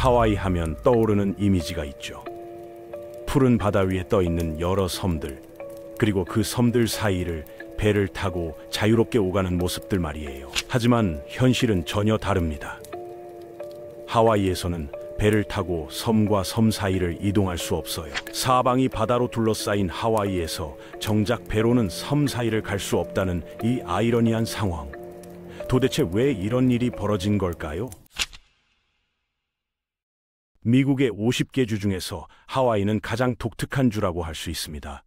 하와이 하면 떠오르는 이미지가 있죠. 푸른 바다 위에 떠 있는 여러 섬들, 그리고 그 섬들 사이를 배를 타고 자유롭게 오가는 모습들 말이에요. 하지만 현실은 전혀 다릅니다. 하와이에서는 배를 타고 섬과 섬 사이를 이동할 수 없어요. 사방이 바다로 둘러싸인 하와이에서 정작 배로는 섬 사이를 갈 수 없다는 이 아이러니한 상황. 도대체 왜 이런 일이 벌어진 걸까요? 미국의 50개 주 중에서 하와이는 가장 독특한 주라고 할 수 있습니다.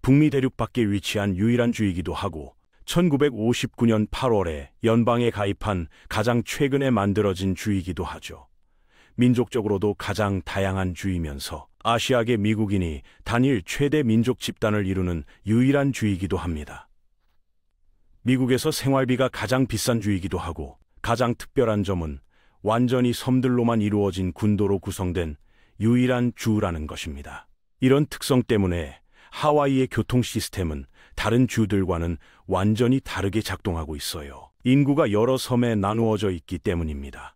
북미 대륙 밖에 위치한 유일한 주이기도 하고 1959년 8월에 연방에 가입한 가장 최근에 만들어진 주이기도 하죠. 민족적으로도 가장 다양한 주이면서 아시아계 미국인이 단일 최대 민족 집단을 이루는 유일한 주이기도 합니다. 미국에서 생활비가 가장 비싼 주이기도 하고 가장 특별한 점은 완전히 섬들로만 이루어진 군도로 구성된 유일한 주라는 것입니다. 이런 특성 때문에 하와이의 교통 시스템은 다른 주들과는 완전히 다르게 작동하고 있어요. 인구가 여러 섬에 나누어져 있기 때문입니다.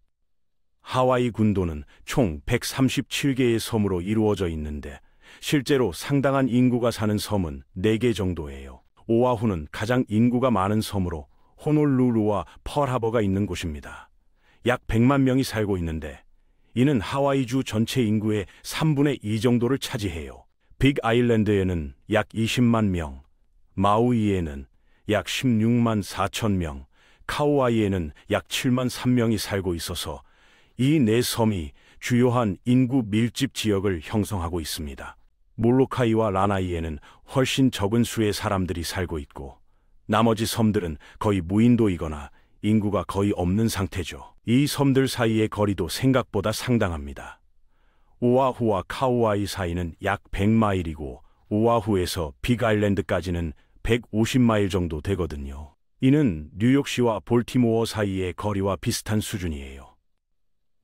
하와이 군도는 총 137개의 섬으로 이루어져 있는데 실제로 상당한 인구가 사는 섬은 4개 정도예요. 오아후는 가장 인구가 많은 섬으로 호놀룰루와 펄하버가 있는 곳입니다. 약 100만 명이 살고 있는데 이는 하와이주 전체 인구의 3분의 2 정도를 차지해요. 빅 아일랜드에는 약 20만 명, 마우이에는 약 16만 4천 명, 카우아이에는 약 7만 3명이 살고 있어서 이 4섬이 주요한 인구 밀집 지역을 형성하고 있습니다. 몰로카이와 라나이에는 훨씬 적은 수의 사람들이 살고 있고 나머지 섬들은 거의 무인도이거나 인구가 거의 없는 상태죠. 이 섬들 사이의 거리도 생각보다 상당합니다. 오아후와 카우아이 사이는 약 100마일이고 오아후에서 빅아일랜드까지는 150마일 정도 되거든요. 이는 뉴욕시와 볼티모어 사이의 거리와 비슷한 수준이에요.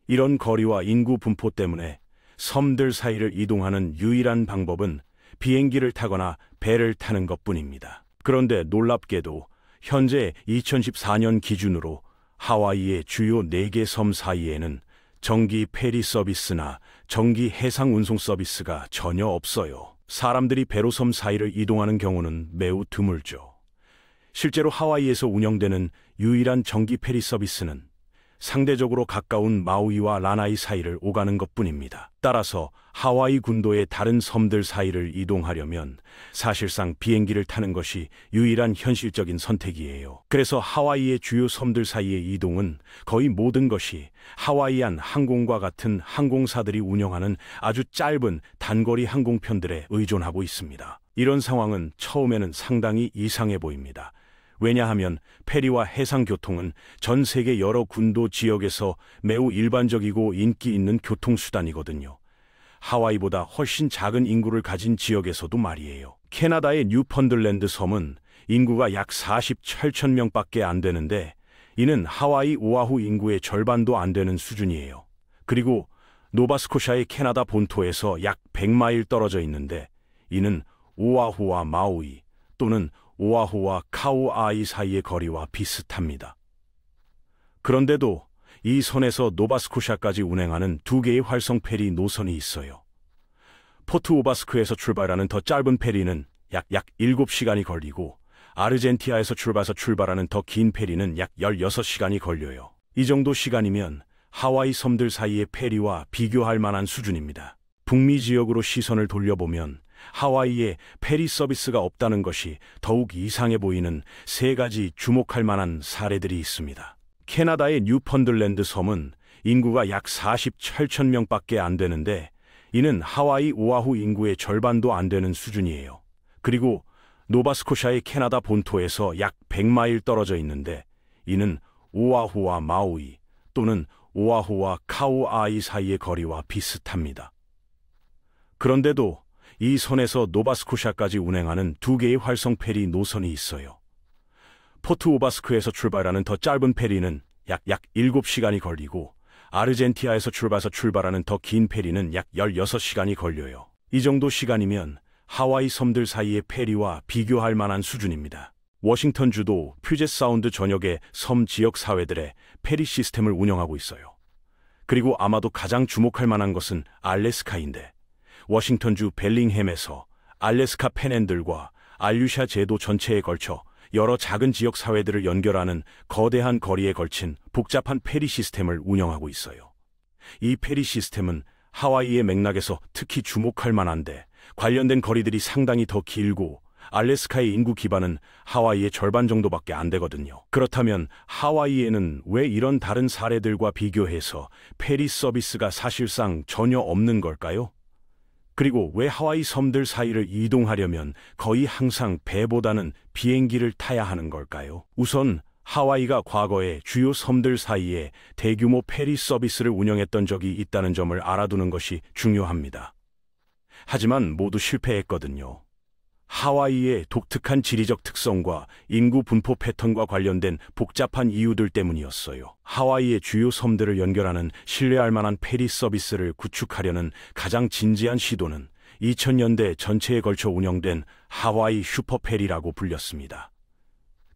이런 거리와 인구 분포 때문에 섬들 사이를 이동하는 유일한 방법은 비행기를 타거나 배를 타는 것뿐입니다. 그런데 놀랍게도 현재 2014년 기준으로 하와이의 주요 4개 섬 사이에는 정기 페리 서비스나 정기 해상 운송 서비스가 전혀 없어요. 사람들이 배로 섬 사이를 이동하는 경우는 매우 드물죠. 실제로 하와이에서 운영되는 유일한 정기 페리 서비스는 상대적으로 가까운 마우이와 라나이 사이를 오가는 것뿐입니다. 따라서 하와이 군도의 다른 섬들 사이를 이동하려면 사실상 비행기를 타는 것이 유일한 현실적인 선택이에요. 그래서 하와이의 주요 섬들 사이의 이동은 거의 모든 것이 하와이안 항공과 같은 항공사들이 운영하는 아주 짧은 단거리 항공편들에 의존하고 있습니다. 이런 상황은 처음에는 상당히 이상해 보입니다. 왜냐하면 페리와 해상교통은 전 세계 여러 군도 지역에서 매우 일반적이고 인기 있는 교통수단이거든요. 하와이보다 훨씬 작은 인구를 가진 지역에서도 말이에요. 캐나다의 뉴펀들랜드 섬은 인구가 약 47천 명밖에 안 되는데 이는 하와이 오아후 인구의 절반도 안 되는 수준이에요. 그리고 노바스코샤의 캐나다 본토에서 약 100마일 떨어져 있는데 이는 오아후와 마우이 또는 오아후와 카우아이 사이의 거리와 비슷합니다. 그런데도 이 선에서 노바스코샤까지 운행하는 2개의 활성 페리 노선이 있어요. 포트 오바스크에서 출발하는 더 짧은 페리는 약 7시간이 걸리고 아르젠티아에서 출발하는 더 긴 페리는 약 16시간이 걸려요. 이 정도 시간이면 하와이 섬들 사이의 페리와 비교할 만한 수준입니다. 북미 지역으로 시선을 돌려보면 하와이에 페리 서비스가 없다는 것이 더욱 이상해 보이는 3가지 주목할 만한 사례들이 있습니다. 캐나다의 뉴펀들랜드 섬은 인구가 약 47천 명밖에 안 되는데 이는 하와이 오아후 인구의 절반도 안 되는 수준이에요. 그리고 노바스코샤의 캐나다 본토에서 약 100마일 떨어져 있는데 이는 오아후와 마우이 또는 오아후와 카우아이 사이의 거리와 비슷합니다. 그런데도 이 선에서 노바스코샤까지 운행하는 2개의 활성 페리 노선이 있어요. 포트 오바스크에서 출발하는 더 짧은 페리는 약 7시간이 걸리고 아르젠티아에서 출발하는 더 긴 페리는 약 16시간이 걸려요. 이 정도 시간이면 하와이 섬들 사이의 페리와 비교할 만한 수준입니다. 워싱턴주도 퓨젯 사운드 전역의 섬 지역 사회들의 페리 시스템을 운영하고 있어요. 그리고 아마도 가장 주목할 만한 것은 알래스카인데, 워싱턴주 벨링햄에서 알래스카 팬핸들과 알류샤 제도 전체에 걸쳐 여러 작은 지역 사회들을 연결하는 거대한 거리에 걸친 복잡한 페리 시스템을 운영하고 있어요. 이 페리 시스템은 하와이의 맥락에서 특히 주목할 만한데, 관련된 거리들이 상당히 더 길고 알래스카의 인구 기반은 하와이의 절반 정도밖에 안 되거든요. 그렇다면 하와이에는 왜 이런 다른 사례들과 비교해서 페리 서비스가 사실상 전혀 없는 걸까요? 그리고 왜 하와이 섬들 사이를 이동하려면 거의 항상 배보다는 비행기를 타야 하는 걸까요? 우선 하와이가 과거에 주요 섬들 사이에 대규모 페리 서비스를 운영했던 적이 있다는 점을 알아두는 것이 중요합니다. 하지만 모두 실패했거든요. 하와이의 독특한 지리적 특성과 인구 분포 패턴과 관련된 복잡한 이유들 때문이었어요. 하와이의 주요 섬들을 연결하는 신뢰할 만한 페리 서비스를 구축하려는 가장 진지한 시도는 2000년대 전체에 걸쳐 운영된 하와이 슈퍼페리라고 불렸습니다.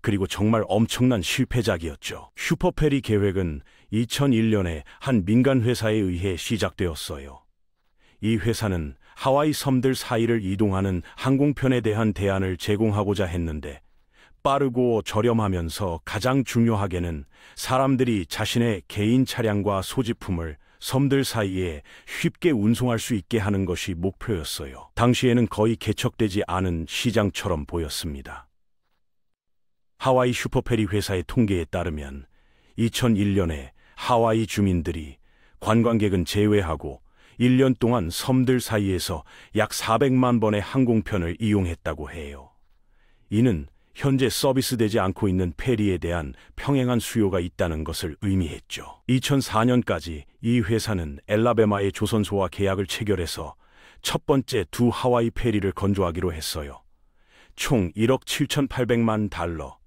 그리고 정말 엄청난 실패작이었죠. 슈퍼페리 계획은 2001년에 한 민간 회사에 의해 시작되었어요. 이 회사는 하와이 섬들 사이를 이동하는 항공편에 대한 대안을 제공하고자 했는데, 빠르고 저렴하면서 가장 중요하게는 사람들이 자신의 개인 차량과 소지품을 섬들 사이에 쉽게 운송할 수 있게 하는 것이 목표였어요. 당시에는 거의 개척되지 않은 시장처럼 보였습니다. 하와이 슈퍼페리 회사의 통계에 따르면 2001년에 하와이 주민들이, 관광객은 제외하고 1년 동안 섬들 사이에서 약 400만 번의 항공편을 이용했다고 해요. 이는 현재 서비스되지 않고 있는 페리에 대한 평행한 수요가 있다는 것을 의미했죠. 2004년까지 이 회사는 엘라베마의 조선소와 계약을 체결해서 첫 번째 두 하와이 페리를 건조하기로 했어요. 총 1억 7,800만 달러,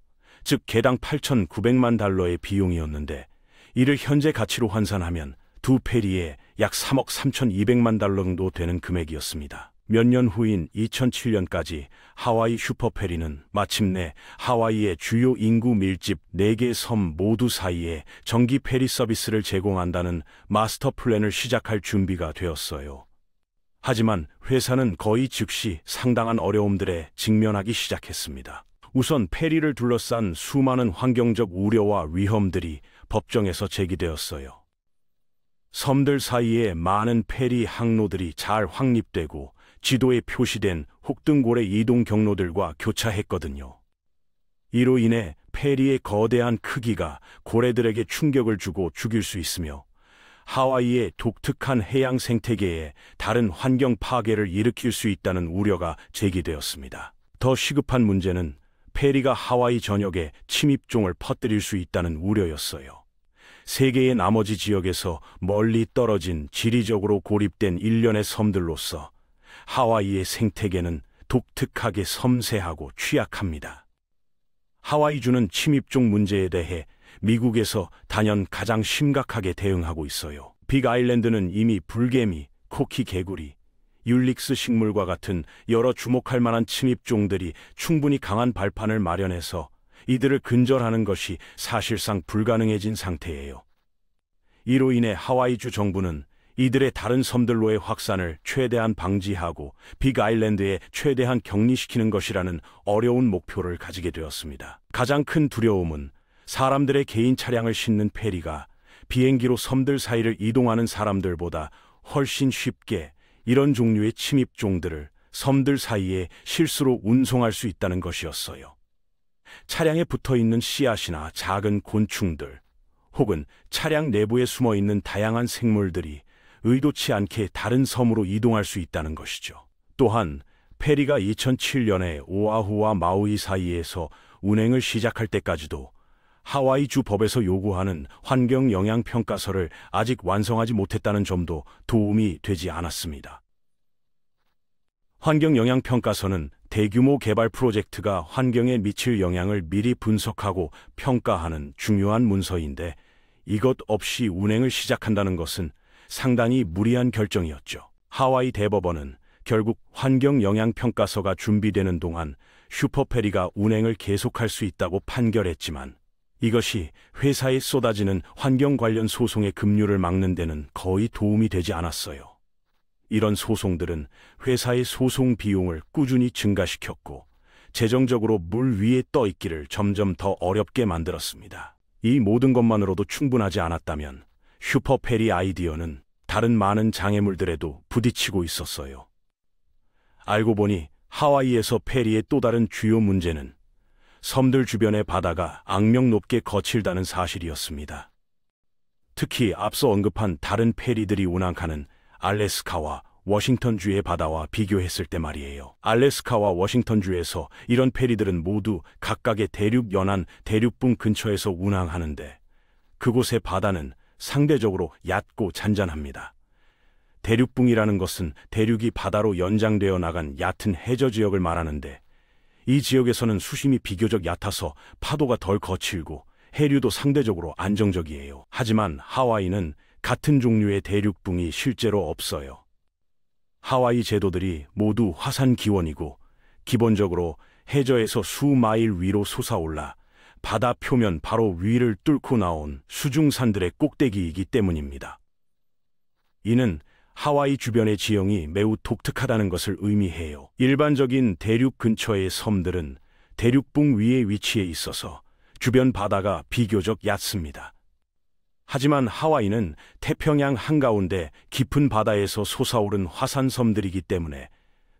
즉 개당 8,900만 달러의 비용이었는데, 이를 현재 가치로 환산하면 두 페리에 약 3억 3,200만 달러 정도 되는 금액이었습니다. 몇 년 후인 2007년까지 하와이 슈퍼페리는 마침내 하와이의 주요 인구 밀집 4개 섬 모두 사이에 정기 페리 서비스를 제공한다는 마스터 플랜을 시작할 준비가 되었어요. 하지만 회사는 거의 즉시 상당한 어려움들에 직면하기 시작했습니다. 우선 페리를 둘러싼 수많은 환경적 우려와 위험들이 법정에서 제기되었어요. 섬들 사이에 많은 페리 항로들이 잘 확립되고 지도에 표시된 혹등고래 이동 경로들과 교차했거든요. 이로 인해 페리의 거대한 크기가 고래들에게 충격을 주고 죽일 수 있으며, 하와이의 독특한 해양 생태계에 다른 환경 파괴를 일으킬 수 있다는 우려가 제기되었습니다. 더 시급한 문제는 페리가 하와이 전역에 침입종을 퍼뜨릴 수 있다는 우려였어요. 세계의 나머지 지역에서 멀리 떨어진 지리적으로 고립된 일련의 섬들로서 하와이의 생태계는 독특하게 섬세하고 취약합니다. 하와이주는 침입종 문제에 대해 미국에서 단연 가장 심각하게 대응하고 있어요. 빅 아일랜드는 이미 불개미, 코키 개구리, 율릭스 식물과 같은 여러 주목할 만한 침입종들이 충분히 강한 발판을 마련해서 이들을 근절하는 것이 사실상 불가능해진 상태예요. 이로 인해 하와이주 정부는 이들의 다른 섬들로의 확산을 최대한 방지하고 빅 아일랜드에 최대한 격리시키는 것이라는 어려운 목표를 가지게 되었습니다. 가장 큰 두려움은 사람들의 개인 차량을 싣는 페리가 비행기로 섬들 사이를 이동하는 사람들보다 훨씬 쉽게 이런 종류의 침입종들을 섬들 사이에 실수로 운송할 수 있다는 것이었어요. 차량에 붙어있는 씨앗이나 작은 곤충들, 혹은 차량 내부에 숨어있는 다양한 생물들이 의도치 않게 다른 섬으로 이동할 수 있다는 것이죠. 또한 페리가 2007년에 오아후와 마우이 사이에서 운행을 시작할 때까지도 하와이주 법에서 요구하는 환경 영향 평가서를 아직 완성하지 못했다는 점도 도움이 되지 않았습니다. 환경 영향 평가서는 대규모 개발 프로젝트가 환경에 미칠 영향을 미리 분석하고 평가하는 중요한 문서인데, 이것 없이 운행을 시작한다는 것은 상당히 무리한 결정이었죠. 하와이 대법원은 결국 환경 영향 평가서가 준비되는 동안 슈퍼페리가 운행을 계속할 수 있다고 판결했지만, 이것이 회사에 쏟아지는 환경 관련 소송의 급류를 막는 데는 거의 도움이 되지 않았어요. 이런 소송들은 회사의 소송 비용을 꾸준히 증가시켰고 재정적으로 물 위에 떠 있기를 점점 더 어렵게 만들었습니다. 이 모든 것만으로도 충분하지 않았다면 슈퍼페리 아이디어는 다른 많은 장애물들에도 부딪히고 있었어요. 알고 보니 하와이에서 페리의 또 다른 주요 문제는 섬들 주변의 바다가 악명 높게 거칠다는 사실이었습니다. 특히 앞서 언급한 다른 페리들이 운항하는 알래스카와 워싱턴주의 바다와 비교했을 때 말이에요. 알래스카와 워싱턴주에서 이런 페리들은 모두 각각의 대륙 연안 대륙분 근처에서 운항하는데 그곳의 바다는 상대적으로 얕고 잔잔합니다. 대륙붕이라는 것은 대륙이 바다로 연장되어 나간 얕은 해저 지역을 말하는데 이 지역에서는 수심이 비교적 얕아서 파도가 덜 거칠고 해류도 상대적으로 안정적이에요. 하지만 하와이는 같은 종류의 대륙붕이 실제로 없어요. 하와이 제도들이 모두 화산 기원이고 기본적으로 해저에서 수마일 위로 솟아올라 바다 표면 바로 위를 뚫고 나온 수중산들의 꼭대기이기 때문입니다. 이는 하와이 주변의 지형이 매우 독특하다는 것을 의미해요. 일반적인 대륙 근처의 섬들은 대륙붕 위에 위치해 있어서 주변 바다가 비교적 얕습니다. 하지만 하와이는 태평양 한가운데 깊은 바다에서 솟아오른 화산섬들이기 때문에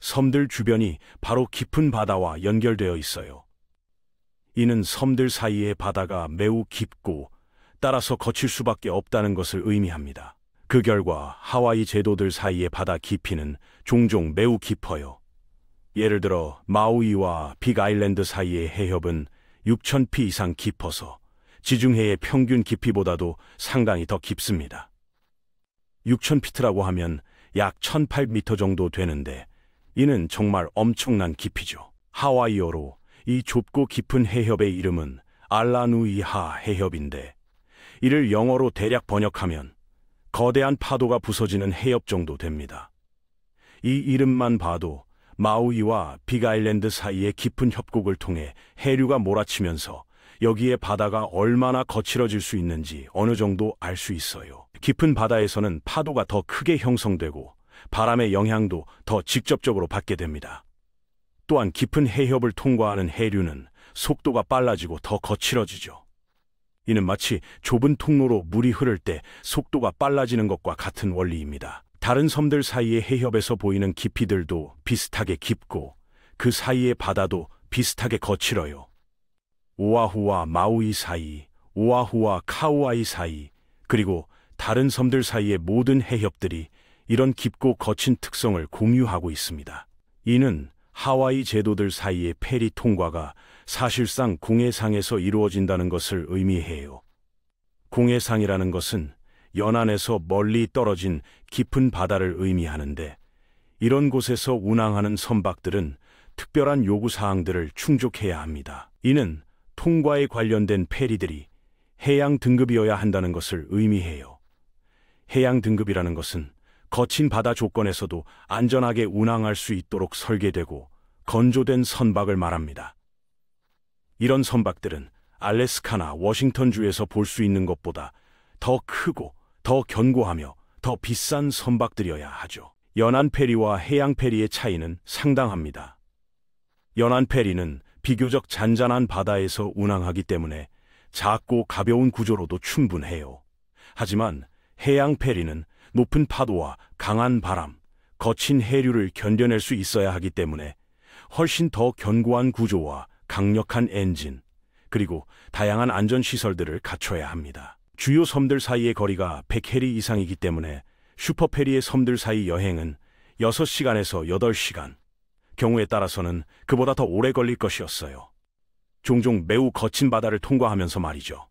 섬들 주변이 바로 깊은 바다와 연결되어 있어요. 이는 섬들 사이의 바다가 매우 깊고 따라서 거칠 수밖에 없다는 것을 의미합니다. 그 결과 하와이 제도들 사이의 바다 깊이는 종종 매우 깊어요. 예를 들어 마우이와 빅아일랜드 사이의 해협은 6,000피 이상 깊어서 지중해의 평균 깊이보다도 상당히 더 깊습니다. 6,000피트라고 하면 약 1,800m 정도 되는데 이는 정말 엄청난 깊이죠. 하와이어로 이 좁고 깊은 해협의 이름은 알라누이하 해협인데 이를 영어로 대략 번역하면 거대한 파도가 부서지는 해협 정도 됩니다. 이 이름만 봐도 마우이와 빅아일랜드 사이의 깊은 협곡을 통해 해류가 몰아치면서 여기에 바다가 얼마나 거칠어질 수 있는지 어느 정도 알 수 있어요. 깊은 바다에서는 파도가 더 크게 형성되고 바람의 영향도 더 직접적으로 받게 됩니다. 또한 깊은 해협을 통과하는 해류는 속도가 빨라지고 더 거칠어지죠. 이는 마치 좁은 통로로 물이 흐를 때 속도가 빨라지는 것과 같은 원리입니다. 다른 섬들 사이의 해협에서 보이는 깊이들도 비슷하게 깊고 그 사이의 바다도 비슷하게 거칠어요. 오아후와 마우이 사이, 오아후와 카우아이 사이, 그리고 다른 섬들 사이의 모든 해협들이 이런 깊고 거친 특성을 공유하고 있습니다. 이는 하와이 제도들 사이의 페리 통과가 사실상 공해상에서 이루어진다는 것을 의미해요. 공해상이라는 것은 연안에서 멀리 떨어진 깊은 바다를 의미하는데 이런 곳에서 운항하는 선박들은 특별한 요구사항들을 충족해야 합니다. 이는 통과에 관련된 페리들이 해양 등급이어야 한다는 것을 의미해요. 해양 등급이라는 것은 거친 바다 조건에서도 안전하게 운항할 수 있도록 설계되고 건조된 선박을 말합니다. 이런 선박들은 알래스카나 워싱턴주에서 볼 수 있는 것보다 더 크고 더 견고하며 더 비싼 선박들이어야 하죠. 연안 페리와 해양 페리의 차이는 상당합니다. 연안 페리는 비교적 잔잔한 바다에서 운항하기 때문에 작고 가벼운 구조로도 충분해요. 하지만 해양 페리는 높은 파도와 강한 바람, 거친 해류를 견뎌낼 수 있어야 하기 때문에 훨씬 더 견고한 구조와 강력한 엔진, 그리고 다양한 안전시설들을 갖춰야 합니다. 주요 섬들 사이의 거리가 100해리 이상이기 때문에 슈퍼페리의 섬들 사이 여행은 6시간에서 8시간, 경우에 따라서는 그보다 더 오래 걸릴 것이었어요. 종종 매우 거친 바다를 통과하면서 말이죠.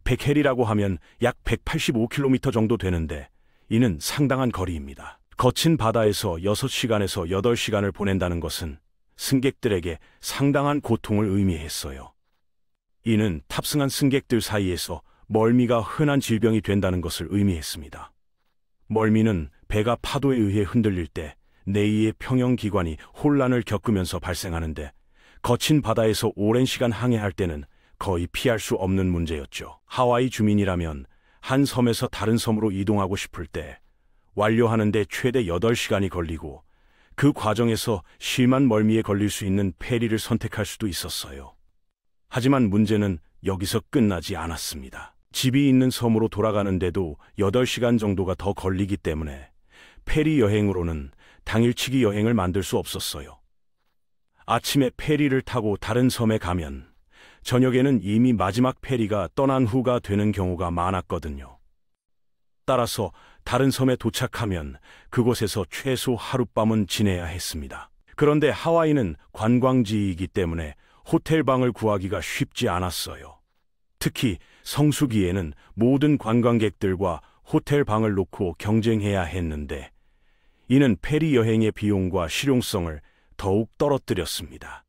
100해리라고 하면 약 185km 정도 되는데 이는 상당한 거리입니다. 거친 바다에서 6시간에서 8시간을 보낸다는 것은 승객들에게 상당한 고통을 의미했어요. 이는 탑승한 승객들 사이에서 멀미가 흔한 질병이 된다는 것을 의미했습니다. 멀미는 배가 파도에 의해 흔들릴 때 내의의 평형기관이 혼란을 겪으면서 발생하는데 거친 바다에서 오랜 시간 항해할 때는 거의 피할 수 없는 문제였죠. 하와이 주민이라면 한 섬에서 다른 섬으로 이동하고 싶을 때 완료하는데 최대 8시간이 걸리고 그 과정에서 심한 멀미에 걸릴 수 있는 페리를 선택할 수도 있었어요. 하지만 문제는 여기서 끝나지 않았습니다. 집이 있는 섬으로 돌아가는데도 8시간 정도가 더 걸리기 때문에 페리 여행으로는 당일치기 여행을 만들 수 없었어요. 아침에 페리를 타고 다른 섬에 가면 저녁에는 이미 마지막 페리가 떠난 후가 되는 경우가 많았거든요. 따라서 다른 섬에 도착하면 그곳에서 최소 하룻밤은 지내야 했습니다. 그런데 하와이는 관광지이기 때문에 호텔방을 구하기가 쉽지 않았어요. 특히 성수기에는 모든 관광객들과 호텔방을 놓고 경쟁해야 했는데 이는 페리 여행의 비용과 실용성을 더욱 떨어뜨렸습니다.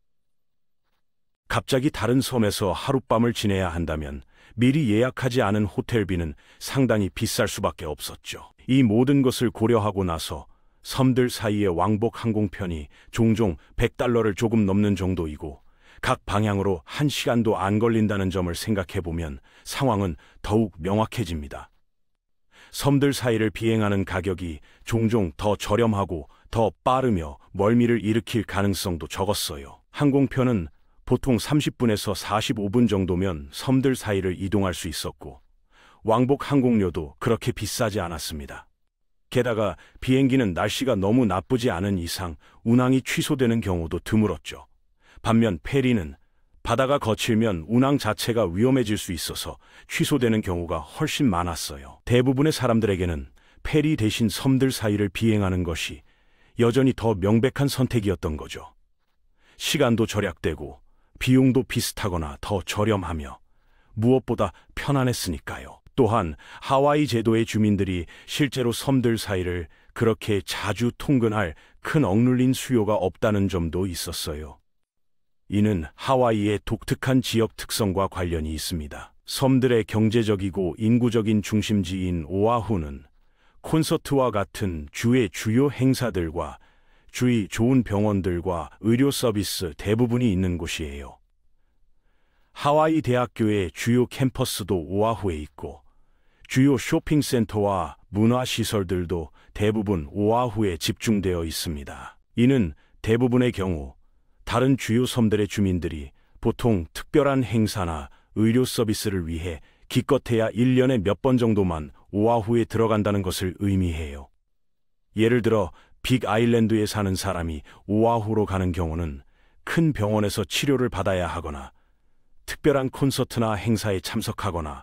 갑자기 다른 섬에서 하룻밤을 지내야 한다면 미리 예약하지 않은 호텔비는 상당히 비쌀 수밖에 없었죠. 이 모든 것을 고려하고 나서 섬들 사이의 왕복 항공편이 종종 $100를 조금 넘는 정도이고 각 방향으로 1시간도 안 걸린다는 점을 생각해보면 상황은 더욱 명확해집니다. 섬들 사이를 비행하는 가격이 종종 더 저렴하고 더 빠르며 멀미를 일으킬 가능성도 적었어요. 항공편은 보통 30분에서 45분 정도면 섬들 사이를 이동할 수 있었고 왕복 항공료도 그렇게 비싸지 않았습니다. 게다가 비행기는 날씨가 너무 나쁘지 않은 이상 운항이 취소되는 경우도 드물었죠. 반면 페리는 바다가 거칠면 운항 자체가 위험해질 수 있어서 취소되는 경우가 훨씬 많았어요. 대부분의 사람들에게는 페리 대신 섬들 사이를 비행하는 것이 여전히 더 명백한 선택이었던 거죠. 시간도 절약되고 비용도 비슷하거나 더 저렴하며 무엇보다 편안했으니까요. 또한 하와이 제도의 주민들이 실제로 섬들 사이를 그렇게 자주 통근할 큰 억눌린 수요가 없다는 점도 있었어요. 이는 하와이의 독특한 지역 특성과 관련이 있습니다. 섬들의 경제적이고 인구적인 중심지인 오아후는 콘서트와 같은 주의 주요 행사들과 주위 좋은 병원들과 의료 서비스 대부분이 있는 곳이에요. 하와이 대학교의 주요 캠퍼스도 오아후에 있고 주요 쇼핑센터와 문화시설들도 대부분 오아후에 집중되어 있습니다. 이는 대부분의 경우 다른 주요 섬들의 주민들이 보통 특별한 행사나 의료 서비스를 위해 기껏해야 1년에 몇 번 정도만 오아후에 들어간다는 것을 의미해요. 예를 들어 빅 아일랜드에 사는 사람이 오아후로 가는 경우는 큰 병원에서 치료를 받아야 하거나 특별한 콘서트나 행사에 참석하거나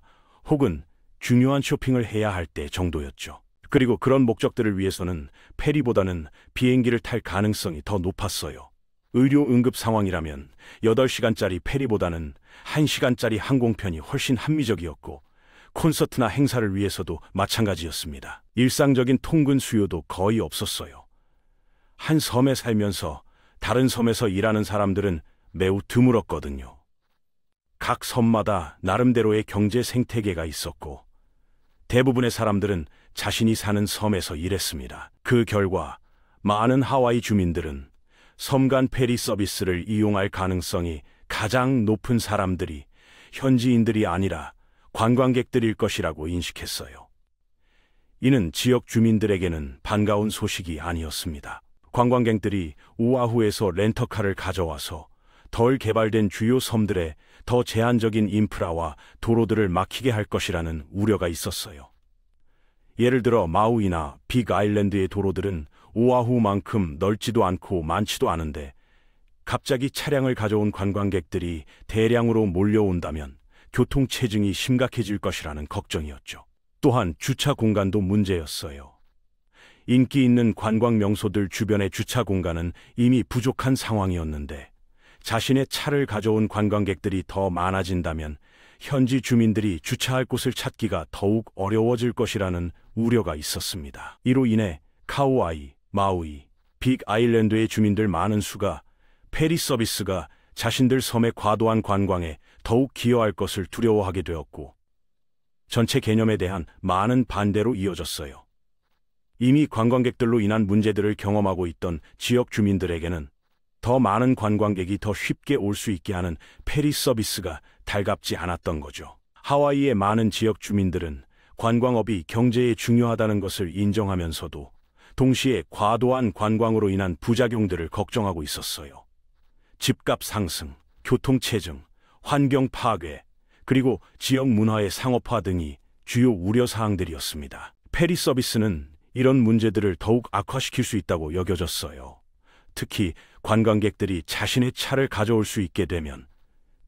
혹은 중요한 쇼핑을 해야 할 때 정도였죠. 그리고 그런 목적들을 위해서는 페리보다는 비행기를 탈 가능성이 더 높았어요. 의료 응급 상황이라면 8시간짜리 페리보다는 1시간짜리 항공편이 훨씬 합리적이었고 콘서트나 행사를 위해서도 마찬가지였습니다. 일상적인 통근 수요도 거의 없었어요. 한 섬에 살면서 다른 섬에서 일하는 사람들은 매우 드물었거든요. 각 섬마다 나름대로의 경제 생태계가 있었고 대부분의 사람들은 자신이 사는 섬에서 일했습니다. 그 결과 많은 하와이 주민들은 섬 간 페리 서비스를 이용할 가능성이 가장 높은 사람들이 현지인들이 아니라 관광객들일 것이라고 인식했어요. 이는 지역 주민들에게는 반가운 소식이 아니었습니다. 관광객들이 오아후에서 렌터카를 가져와서 덜 개발된 주요 섬들의 더 제한적인 인프라와 도로들을 막히게 할 것이라는 우려가 있었어요. 예를 들어 마우이나 빅 아일랜드의 도로들은 오아후만큼 넓지도 않고 많지도 않은데 갑자기 차량을 가져온 관광객들이 대량으로 몰려온다면 교통체증이 심각해질 것이라는 걱정이었죠. 또한 주차 공간도 문제였어요. 인기 있는 관광 명소들 주변의 주차 공간은 이미 부족한 상황이었는데 자신의 차를 가져온 관광객들이 더 많아진다면 현지 주민들이 주차할 곳을 찾기가 더욱 어려워질 것이라는 우려가 있었습니다. 이로 인해 카우아이, 마우이, 빅 아일랜드의 주민들 많은 수가 페리 서비스가 자신들 섬의 과도한 관광에 더욱 기여할 것을 두려워하게 되었고 전체 개념에 대한 많은 반대로 이어졌어요. 이미 관광객들로 인한 문제들을 경험하고 있던 지역 주민들에게는 더 많은 관광객이 더 쉽게 올 수 있게 하는 페리 서비스가 달갑지 않았던 거죠. 하와이의 많은 지역 주민들은 관광업이 경제에 중요하다는 것을 인정하면서도 동시에 과도한 관광으로 인한 부작용들을 걱정하고 있었어요. 집값 상승, 교통체증, 환경 파괴, 그리고 지역 문화의 상업화 등이 주요 우려사항들이었습니다. 페리 서비스는 이런 문제들을 더욱 악화시킬 수 있다고 여겨졌어요. 특히 관광객들이 자신의 차를 가져올 수 있게 되면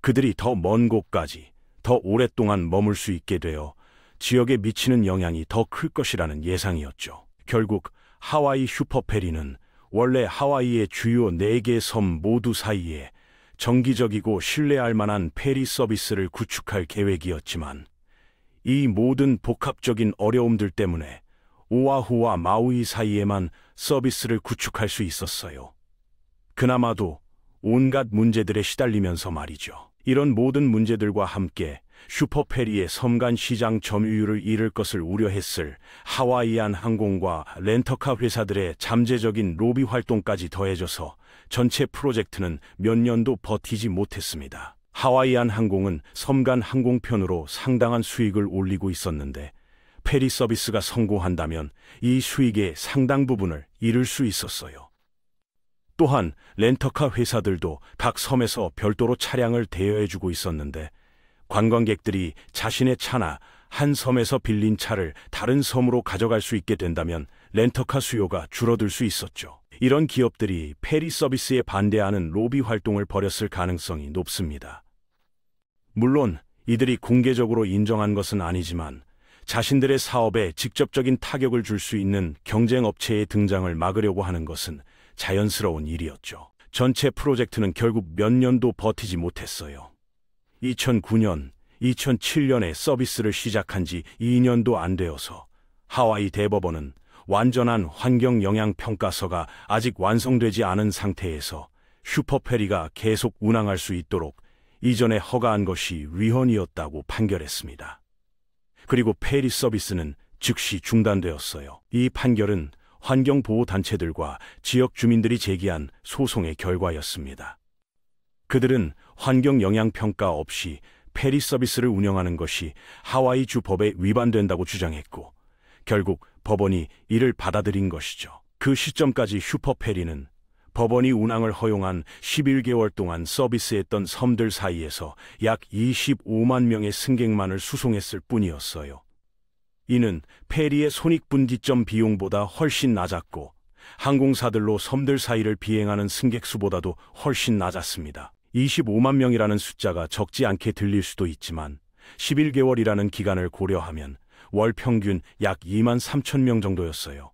그들이 더 먼 곳까지 더 오랫동안 머물 수 있게 되어 지역에 미치는 영향이 더 클 것이라는 예상이었죠. 결국 하와이 슈퍼페리는 원래 하와이의 주요 4개 섬 모두 사이에 정기적이고 신뢰할 만한 페리 서비스를 구축할 계획이었지만 이 모든 복합적인 어려움들 때문에 오아후와 마우이 사이에만 서비스를 구축할 수 있었어요. 그나마도 온갖 문제들에 시달리면서 말이죠. 이런 모든 문제들과 함께 슈퍼페리의 섬간 시장 점유율을 잃을 것을 우려했을 하와이안 항공과 렌터카 회사들의 잠재적인 로비 활동까지 더해져서 전체 프로젝트는 몇 년도 버티지 못했습니다. 하와이안 항공은 섬간 항공편으로 상당한 수익을 올리고 있었는데 페리 서비스가 성공한다면 이 수익의 상당 부분을 잃을 수 있었어요. 또한 렌터카 회사들도 각 섬에서 별도로 차량을 대여해주고 있었는데 관광객들이 자신의 차나 한 섬에서 빌린 차를 다른 섬으로 가져갈 수 있게 된다면 렌터카 수요가 줄어들 수 있었죠. 이런 기업들이 페리 서비스에 반대하는 로비 활동을 벌였을 가능성이 높습니다. 물론 이들이 공개적으로 인정한 것은 아니지만 자신들의 사업에 직접적인 타격을 줄 수 있는 경쟁업체의 등장을 막으려고 하는 것은 자연스러운 일이었죠. 전체 프로젝트는 결국 몇 년도 버티지 못했어요. 2009년, 2007년에 서비스를 시작한 지 2년도 안 되어서 하와이 대법원은 완전한 환경 영향 평가서가 아직 완성되지 않은 상태에서 슈퍼페리가 계속 운항할 수 있도록 이전에 허가한 것이 위헌이었다고 판결했습니다. 그리고 페리 서비스는 즉시 중단되었어요. 이 판결은 환경보호단체들과 지역 주민들이 제기한 소송의 결과였습니다. 그들은 환경 영향 평가 없이 페리 서비스를 운영하는 것이 하와이 주 법에 위반된다고 주장했고 결국 법원이 이를 받아들인 것이죠. 그 시점까지 슈퍼페리는 법원이 운항을 허용한 11개월 동안 서비스했던 섬들 사이에서 약 25만 명의 승객만을 수송했을 뿐이었어요. 이는 페리의 손익분기점 비용보다 훨씬 낮았고 항공사들로 섬들 사이를 비행하는 승객 수보다도 훨씬 낮았습니다. 25만 명이라는 숫자가 적지 않게 들릴 수도 있지만 11개월이라는 기간을 고려하면 월 평균 약 2만 3천 명 정도였어요.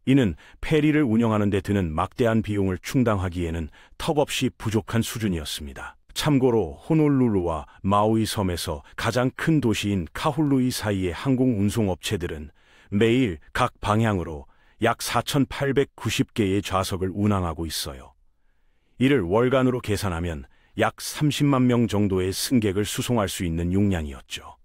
이는 페리를 운영하는 데 드는 막대한 비용을 충당하기에는 턱없이 부족한 수준이었습니다. 참고로 호놀룰루와 마우이 섬에서 가장 큰 도시인 카훌루이 사이의 항공 운송업체들은 매일 각 방향으로 약 4,890개의 좌석을 운항하고 있어요. 이를 월간으로 계산하면 약 30만 명 정도의 승객을 수송할 수 있는 용량이었죠.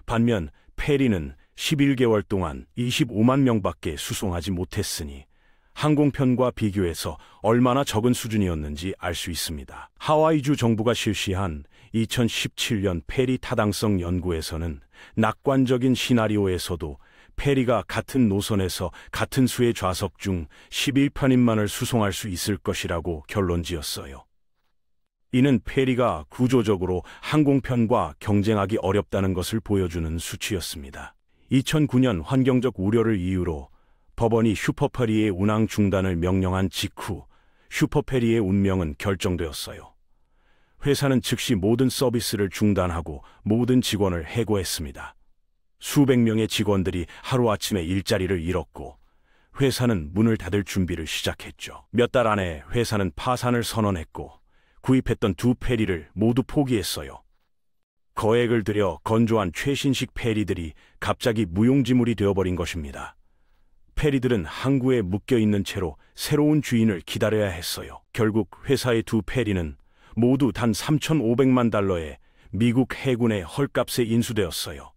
반면 페리는 11개월 동안 25만 명밖에 수송하지 못했으니 항공편과 비교해서 얼마나 적은 수준이었는지 알 수 있습니다. 하와이주 정부가 실시한 2017년 페리 타당성 연구에서는 낙관적인 시나리오에서도 페리가 같은 노선에서 같은 수의 좌석 중 11편인만을 수송할 수 있을 것이라고 결론지었어요. 이는 페리가 구조적으로 항공편과 경쟁하기 어렵다는 것을 보여주는 수치였습니다. 2009년 환경적 우려를 이유로 법원이 슈퍼페리의 운항 중단을 명령한 직후 슈퍼페리의 운명은 결정되었어요. 회사는 즉시 모든 서비스를 중단하고 모든 직원을 해고했습니다. 수백 명의 직원들이 하루아침에 일자리를 잃었고 회사는 문을 닫을 준비를 시작했죠. 몇 달 안에 회사는 파산을 선언했고 구입했던 2페리를 모두 포기했어요. 거액을 들여 건조한 최신식 페리들이 갑자기 무용지물이 되어버린 것입니다. 페리들은 항구에 묶여있는 채로 새로운 주인을 기다려야 했어요. 결국 회사의 2페리는 모두 단 3,500만 달러에 미국 해군의 헐값에 인수되었어요.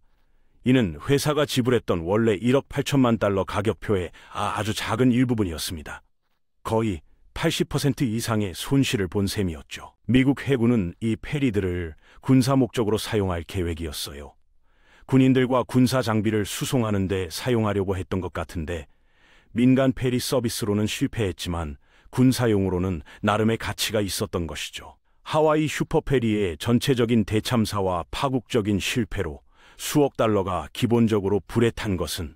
이는 회사가 지불했던 원래 1억 8천만 달러 가격표의 아주 작은 일부분이었습니다. 거의 80% 이상의 손실을 본 셈이었죠. 미국 해군은 이 페리들을 군사 목적으로 사용할 계획이었어요. 군인들과 군사 장비를 수송하는 데 사용하려고 했던 것 같은데 민간 페리 서비스로는 실패했지만 군사용으로는 나름의 가치가 있었던 것이죠. 하와이 슈퍼페리의 전체적인 대참사와 파국적인 실패로 수억 달러가 기본적으로 불에 탄 것은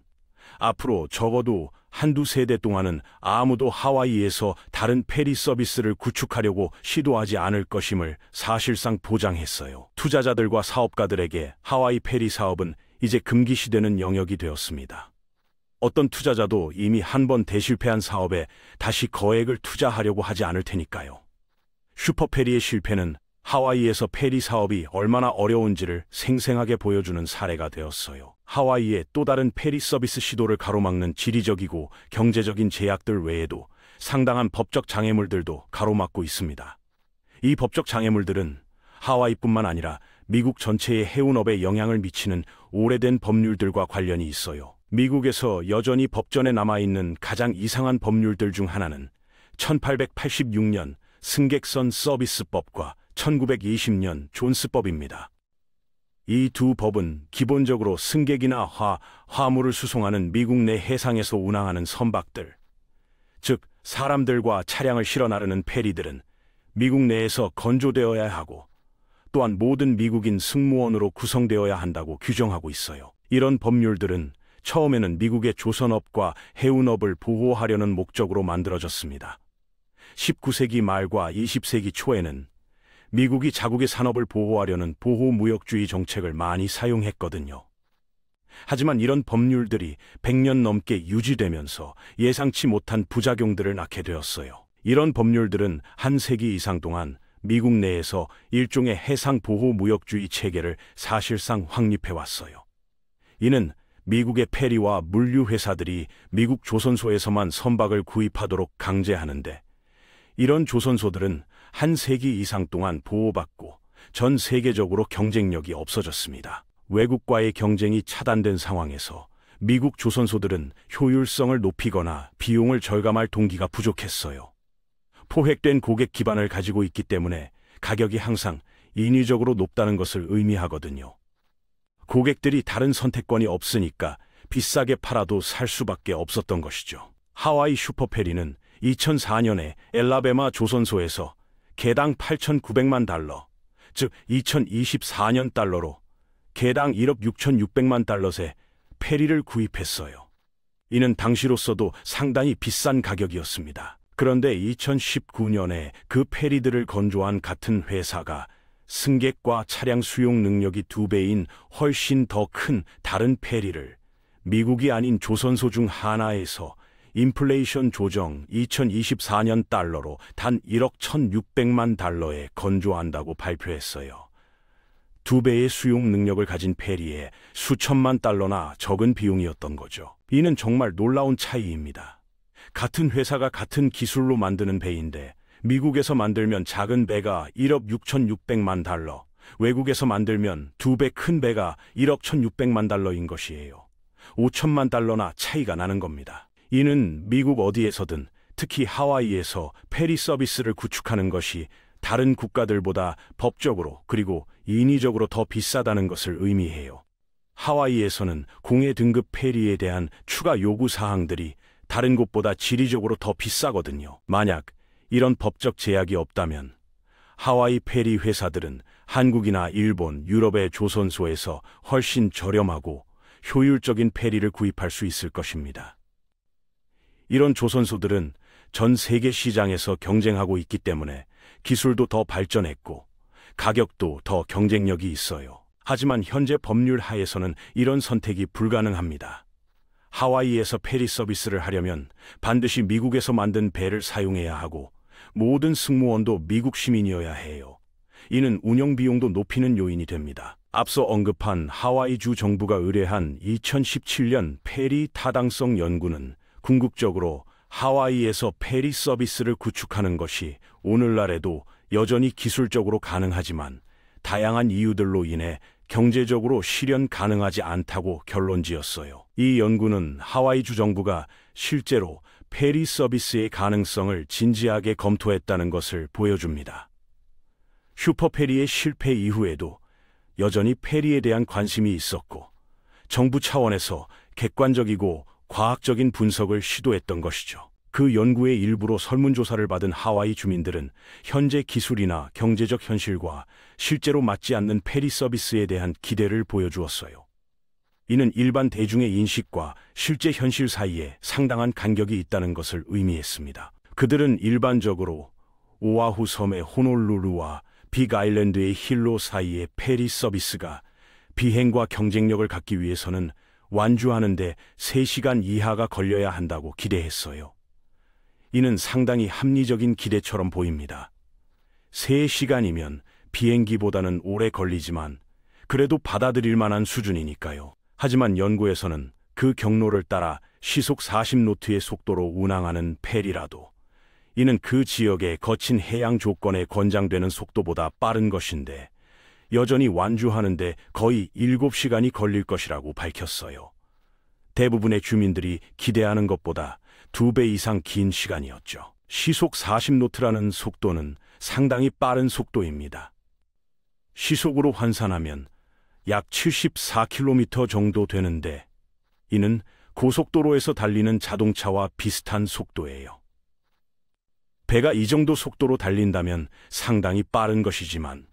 앞으로 적어도 한두 세대 동안은 아무도 하와이에서 다른 페리 서비스를 구축하려고 시도하지 않을 것임을 사실상 보장했어요. 투자자들과 사업가들에게 하와이 페리 사업은 이제 금기시되는 영역이 되었습니다. 어떤 투자자도 이미 한 번 대실패한 사업에 다시 거액을 투자하려고 하지 않을 테니까요. 슈퍼페리의 실패는 하와이에서 페리 사업이 얼마나 어려운지를 생생하게 보여주는 사례가 되었어요. 하와이의 또 다른 페리 서비스 시도를 가로막는 지리적이고 경제적인 제약들 외에도 상당한 법적 장애물들도 가로막고 있습니다. 이 법적 장애물들은 하와이뿐만 아니라 미국 전체의 해운업에 영향을 미치는 오래된 법률들과 관련이 있어요. 미국에서 여전히 법전에 남아있는 가장 이상한 법률들 중 하나는 1886년 승객선 서비스법과 1920년 존스법입니다. 이 두 법은 기본적으로 승객이나 화물을 수송하는 미국 내 해상에서 운항하는 선박들, 즉 사람들과 차량을 실어 나르는 페리들은 미국 내에서 건조되어야 하고 또한 모든 미국인 승무원으로 구성되어야 한다고 규정하고 있어요. 이런 법률들은 처음에는 미국의 조선업과 해운업을 보호하려는 목적으로 만들어졌습니다. 19세기 말과 20세기 초에는 미국이 자국의 산업을 보호하려는 보호무역주의 정책을 많이 사용했거든요. 하지만 이런 법률들이 100년 넘게 유지되면서 예상치 못한 부작용들을 낳게 되었어요. 이런 법률들은 한 세기 이상 동안 미국 내에서 일종의 해상 보호무역주의 체계를 사실상 확립해왔어요. 이는 미국의 페리와 물류회사들이 미국 조선소에서만 선박을 구입하도록 강제하는데 이런 조선소들은 한 세기 이상 동안 보호받고 전 세계적으로 경쟁력이 없어졌습니다. 외국과의 경쟁이 차단된 상황에서 미국 조선소들은 효율성을 높이거나 비용을 절감할 동기가 부족했어요. 포획된 고객 기반을 가지고 있기 때문에 가격이 항상 인위적으로 높다는 것을 의미하거든요. 고객들이 다른 선택권이 없으니까 비싸게 팔아도 살 수밖에 없었던 것이죠. 하와이 슈퍼페리는 2004년에 엘라베마 조선소에서 개당 8,900만 달러, 즉 2024년 달러로 개당 1억 6,600만 달러에 페리를 구입했어요. 이는 당시로서도 상당히 비싼 가격이었습니다. 그런데 2019년에 그 페리들을 건조한 같은 회사가 승객과 차량 수용 능력이 2배인 훨씬 더 큰 다른 페리를 미국이 아닌 조선소 중 하나에서 인플레이션 조정 2024년 달러로 단 1억 1,600만 달러에 건조한다고 발표했어요. 2배의 수용 능력을 가진 페리에 수천만 달러나 적은 비용이었던 거죠. 이는 정말 놀라운 차이입니다. 같은 회사가 같은 기술로 만드는 배인데 미국에서 만들면 작은 배가 1억 6,600만 달러, 외국에서 만들면 2배 큰 배가 1억 1,600만 달러인 것이에요. 5천만 달러나 차이가 나는 겁니다. 이는 미국 어디에서든 특히 하와이에서 페리 서비스를 구축하는 것이 다른 국가들보다 법적으로 그리고 인위적으로 더 비싸다는 것을 의미해요. 하와이에서는 공해 등급 페리에 대한 추가 요구 사항들이 다른 곳보다 지리적으로 더 비싸거든요. 만약 이런 법적 제약이 없다면 하와이 페리 회사들은 한국이나 일본, 유럽의 조선소에서 훨씬 저렴하고 효율적인 페리를 구입할 수 있을 것입니다. 이런 조선소들은 전 세계 시장에서 경쟁하고 있기 때문에 기술도 더 발전했고 가격도 더 경쟁력이 있어요. 하지만 현재 법률 하에서는 이런 선택이 불가능합니다. 하와이에서 페리 서비스를 하려면 반드시 미국에서 만든 배를 사용해야 하고 모든 승무원도 미국 시민이어야 해요. 이는 운영 비용도 높이는 요인이 됩니다. 앞서 언급한 하와이주 정부가 의뢰한 2017년 페리 타당성 연구는 궁극적으로 하와이에서 페리 서비스를 구축하는 것이 오늘날에도 여전히 기술적으로 가능하지만 다양한 이유들로 인해 경제적으로 실현 가능하지 않다고 결론지었어요. 이 연구는 하와이주 정부가 실제로 페리 서비스의 가능성을 진지하게 검토했다는 것을 보여줍니다. 슈퍼페리의 실패 이후에도 여전히 페리에 대한 관심이 있었고 정부 차원에서 객관적이고 과학적인 분석을 시도했던 것이죠. 그 연구의 일부로 설문조사를 받은 하와이 주민들은 현재 기술이나 경제적 현실과 실제로 맞지 않는 페리 서비스에 대한 기대를 보여주었어요. 이는 일반 대중의 인식과 실제 현실 사이에 상당한 간격이 있다는 것을 의미했습니다. 그들은 일반적으로 오아후 섬의 호놀룰루와 빅 아일랜드의 힐로 사이의 페리 서비스가 비행과 경쟁력을 갖기 위해서는 완주하는데 3시간 이하가 걸려야 한다고 기대했어요. 이는 상당히 합리적인 기대처럼 보입니다. 3시간이면 비행기보다는 오래 걸리지만 그래도 받아들일 만한 수준이니까요. 하지만 연구에서는 그 경로를 따라 시속 40노트의 속도로 운항하는 페리라도 이는 그 지역의 거친 해양 조건에 권장되는 속도보다 빠른 것인데 여전히 완주하는데 거의 7시간이 걸릴 것이라고 밝혔어요. 대부분의 주민들이 기대하는 것보다 2배 이상 긴 시간이었죠. 시속 40노트라는 속도는 상당히 빠른 속도입니다. 시속으로 환산하면 약 74km 정도 되는데 이는 고속도로에서 달리는 자동차와 비슷한 속도예요. 배가 이 정도 속도로 달린다면 상당히 빠른 것이지만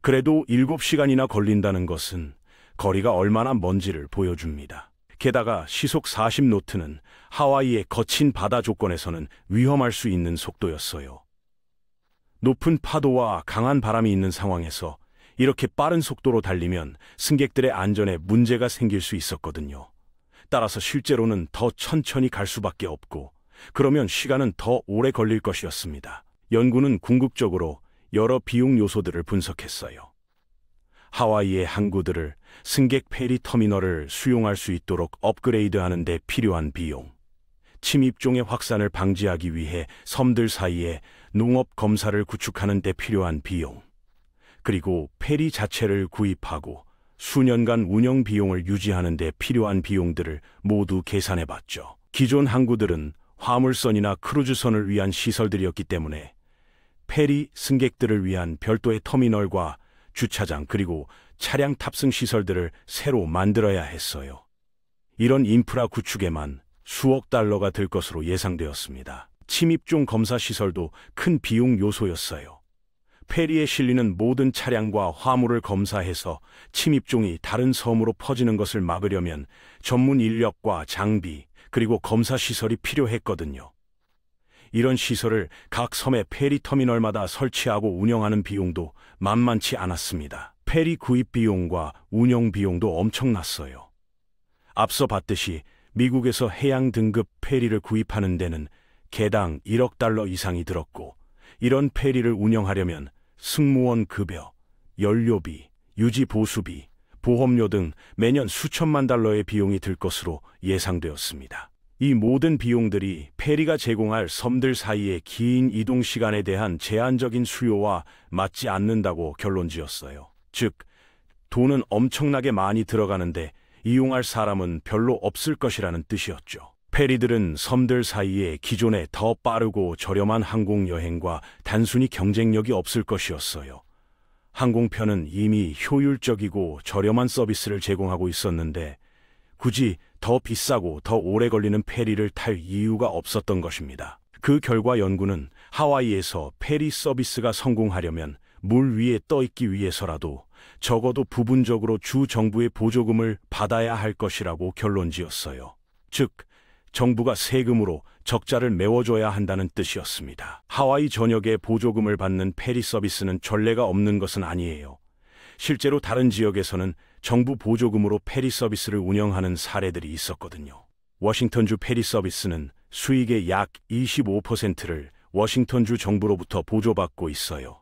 그래도 7시간이나 걸린다는 것은 거리가 얼마나 먼지를 보여줍니다. 게다가 시속 40노트는 하와이의 거친 바다 조건에서는 위험할 수 있는 속도였어요. 높은 파도와 강한 바람이 있는 상황에서 이렇게 빠른 속도로 달리면 승객들의 안전에 문제가 생길 수 있었거든요. 따라서 실제로는 더 천천히 갈 수밖에 없고 그러면 시간은 더 오래 걸릴 것이었습니다. 연구는 궁극적으로 여러 비용 요소들을 분석했어요. 하와이의 항구들을 승객 페리 터미널을 수용할 수 있도록 업그레이드하는 데 필요한 비용, 침입종의 확산을 방지하기 위해 섬들 사이에 농업 검사를 구축하는 데 필요한 비용, 그리고 페리 자체를 구입하고 수년간 운영 비용을 유지하는 데 필요한 비용들을 모두 계산해 봤죠. 기존 항구들은 화물선이나 크루즈선을 위한 시설들이었기 때문에 페리 승객들을 위한 별도의 터미널과 주차장 그리고 차량 탑승 시설들을 새로 만들어야 했어요. 이런 인프라 구축에만 수억 달러가 들 것으로 예상되었습니다. 침입종 검사 시설도 큰 비용 요소였어요. 페리에 실리는 모든 차량과 화물을 검사해서 침입종이 다른 섬으로 퍼지는 것을 막으려면 전문 인력과 장비 그리고 검사 시설이 필요했거든요. 이런 시설을 각 섬의 페리 터미널마다 설치하고 운영하는 비용도 만만치 않았습니다. 페리 구입 비용과 운영 비용도 엄청났어요. 앞서 봤듯이 미국에서 해양 등급 페리를 구입하는 데는 개당 1억 달러 이상이 들었고 이런 페리를 운영하려면 승무원 급여, 연료비, 유지 보수비, 보험료 등 매년 수천만 달러의 비용이 들 것으로 예상되었습니다. 이 모든 비용들이 페리가 제공할 섬들 사이의 긴 이동 시간에 대한 제한적인 수요와 맞지 않는다고 결론지었어요. 즉, 돈은 엄청나게 많이 들어가는데 이용할 사람은 별로 없을 것이라는 뜻이었죠. 페리들은 섬들 사이에 기존의 더 빠르고 저렴한 항공 여행과 단순히 경쟁력이 없을 것이었어요. 항공편은 이미 효율적이고 저렴한 서비스를 제공하고 있었는데 굳이 더 비싸고 더 오래 걸리는 페리를 탈 이유가 없었던 것입니다. 그 결과 연구는 하와이에서 페리 서비스가 성공하려면 물 위에 떠 있기 위해서라도 적어도 부분적으로 주 정부의 보조금을 받아야 할 것이라고 결론지었어요. 즉, 정부가 세금으로 적자를 메워줘야 한다는 뜻이었습니다. 하와이 전역에 보조금을 받는 페리 서비스는 전례가 없는 것은 아니에요. 실제로 다른 지역에서는 정부 보조금으로 페리 서비스를 운영하는 사례들이 있었거든요. 워싱턴주 페리 서비스는 수익의 약 25%를 워싱턴주 정부로부터 보조받고 있어요.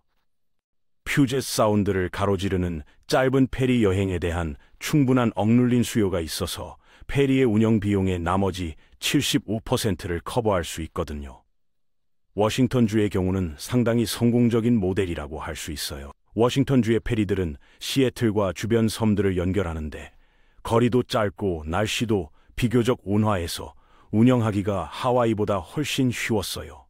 퓨젯 사운드를 가로지르는 짧은 페리 여행에 대한 충분한 억눌린 수요가 있어서 페리의 운영 비용의 나머지 75%를 커버할 수 있거든요. 워싱턴주의 경우는 상당히 성공적인 모델이라고 할 수 있어요. 워싱턴주의 페리들은 시애틀과 주변 섬들을 연결하는데 거리도 짧고 날씨도 비교적 온화해서 운영하기가 하와이보다 훨씬 쉬웠어요.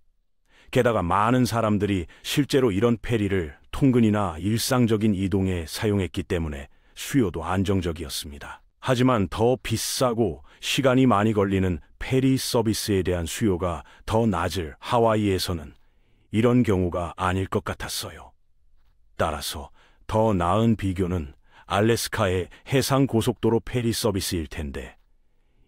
게다가 많은 사람들이 실제로 이런 페리를 통근이나 일상적인 이동에 사용했기 때문에 수요도 안정적이었습니다. 하지만 더 비싸고 시간이 많이 걸리는 페리 서비스에 대한 수요가 더 낮을 하와이에서는 이런 경우가 아닐 것 같았어요. 따라서 더 나은 비교는 알래스카의 해상 고속도로 페리 서비스일 텐데,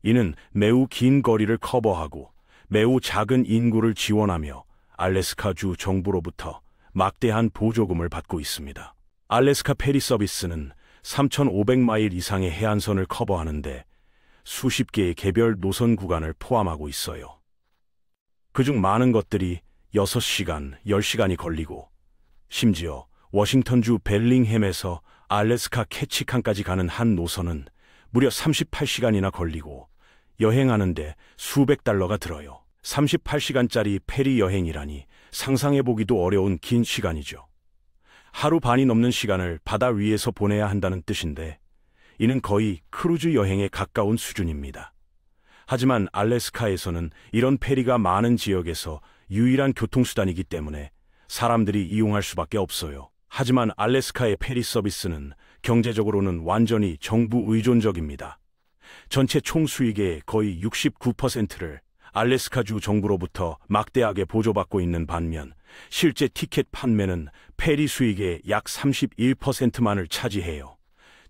이는 매우 긴 거리를 커버하고 매우 작은 인구를 지원하며 알래스카주 정부로부터 막대한 보조금을 받고 있습니다. 알래스카 페리 서비스는 3,500마일 이상의 해안선을 커버하는데 수십 개의 개별 노선 구간을 포함하고 있어요. 그중 많은 것들이 6시간, 10시간이 걸리고, 심지어 워싱턴주 벨링햄에서 알래스카 캐치칸까지 가는 한 노선은 무려 38시간이나 걸리고 여행하는데 수백 달러가 들어요. 38시간짜리 페리 여행이라니 상상해보기도 어려운 긴 시간이죠. 하루 반이 넘는 시간을 바다 위에서 보내야 한다는 뜻인데, 이는 거의 크루즈 여행에 가까운 수준입니다. 하지만 알래스카에서는 이런 페리가 많은 지역에서 유일한 교통수단이기 때문에 사람들이 이용할 수밖에 없어요. 하지만 알래스카의 페리 서비스는 경제적으로는 완전히 정부 의존적입니다. 전체 총 수익의 거의 69%를 알래스카주 정부로부터 막대하게 보조받고 있는 반면, 실제 티켓 판매는 페리 수익의 약 31%만을 차지해요.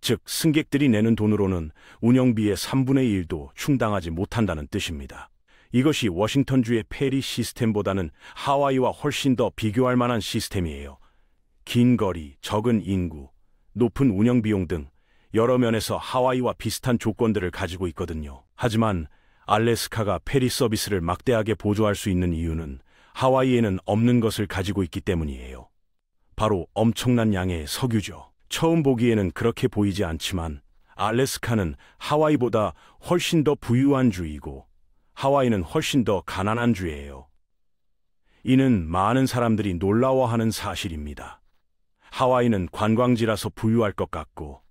즉, 승객들이 내는 돈으로는 운영비의 3분의 1도 충당하지 못한다는 뜻입니다. 이것이 워싱턴주의 페리 시스템보다는 하와이와 훨씬 더 비교할 만한 시스템이에요. 긴 거리, 적은 인구, 높은 운영비용 등 여러 면에서 하와이와 비슷한 조건들을 가지고 있거든요. 하지만 알래스카가 페리 서비스를 막대하게 보조할 수 있는 이유는 하와이에는 없는 것을 가지고 있기 때문이에요. 바로 엄청난 양의 석유죠. 처음 보기에는 그렇게 보이지 않지만 알래스카는 하와이보다 훨씬 더 부유한 주이고 하와이는 훨씬 더 가난한 주예요. 이는 많은 사람들이 놀라워하는 사실입니다. 하와이는 관광지라서 부유할 것 같고